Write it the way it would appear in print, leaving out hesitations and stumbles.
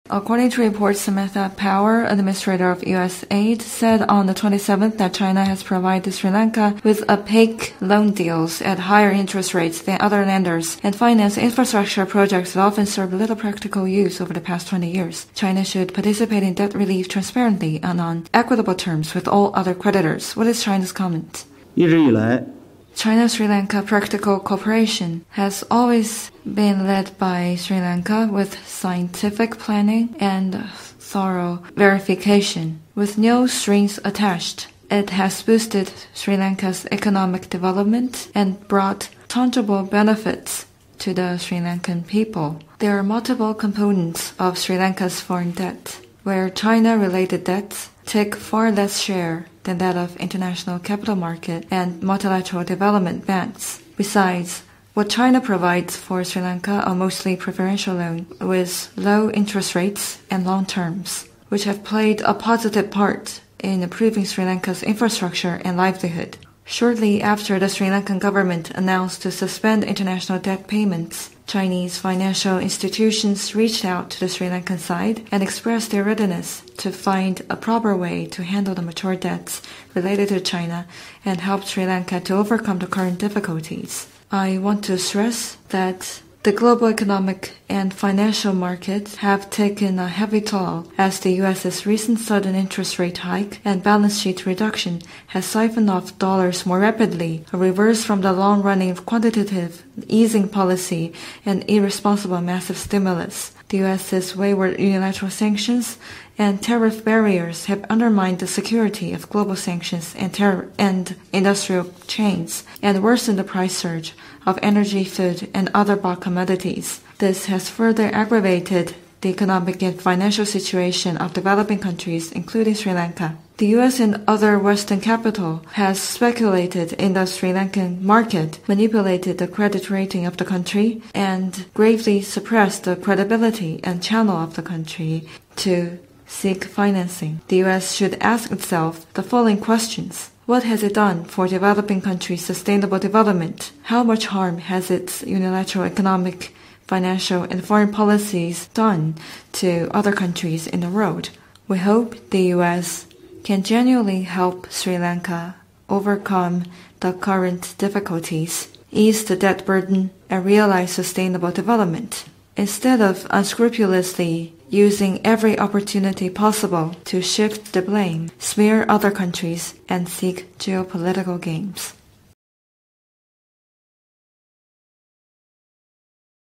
According to reports, Samantha Power, administrator of USAID, said on the 27th that China has provided Sri Lanka with opaque loan deals at higher interest rates than other lenders and financed infrastructure projects that often served little practical use over the past 20 years. China should participate in debt relief transparently and on equitable terms with all other creditors. What is China's comment? 一直以来 China-Sri Lanka practical cooperation has always been led by Sri Lanka with scientific planning and thorough verification. With no strings attached, it has boosted Sri Lanka's economic development and brought tangible benefits to the Sri Lankan people. There are multiple components of Sri Lanka's foreign debt, where China-related debts take far less share than that of international capital market and multilateral development banks. Besides, what China provides for Sri Lanka are mostly preferential loans with low interest rates and long terms, which have played a positive part in improving Sri Lanka's infrastructure and livelihood. Shortly after the Sri Lankan government announced to suspend international debt payments, Chinese financial institutions reached out to the Sri Lankan side and expressed their readiness to find a proper way to handle the mature debts related to China and help Sri Lanka to overcome the current difficulties. I want to stress that the global economic and financial markets have taken a heavy toll as the U.S.'s recent sudden interest rate hike and balance sheet reduction has siphoned off dollars more rapidly, a reverse from the long-running quantitative easing policy and irresponsible massive stimulus. The U.S.'s wayward unilateral sanctions and tariff barriers have undermined the security of global sanctions and industrial chains and worsened the price surge of energy, food, and other bulk commodities. This has further aggravated the economic and financial situation of developing countries, including Sri Lanka. The U.S. and other Western capital has speculated in the Sri Lankan market, manipulated the credit rating of the country, and gravely suppressed the credibility and channel of the country to seek financing. The U.S. should ask itself the following questions. What has it done for developing countries' sustainable development? How much harm has its unilateral economic, financial, and foreign policies done to other countries in the world? We hope the U.S. can genuinely help Sri Lanka overcome the current difficulties, ease the debt burden, and realize sustainable development, instead of unscrupulously using every opportunity possible to shift the blame, smear other countries, and seek geopolitical gains.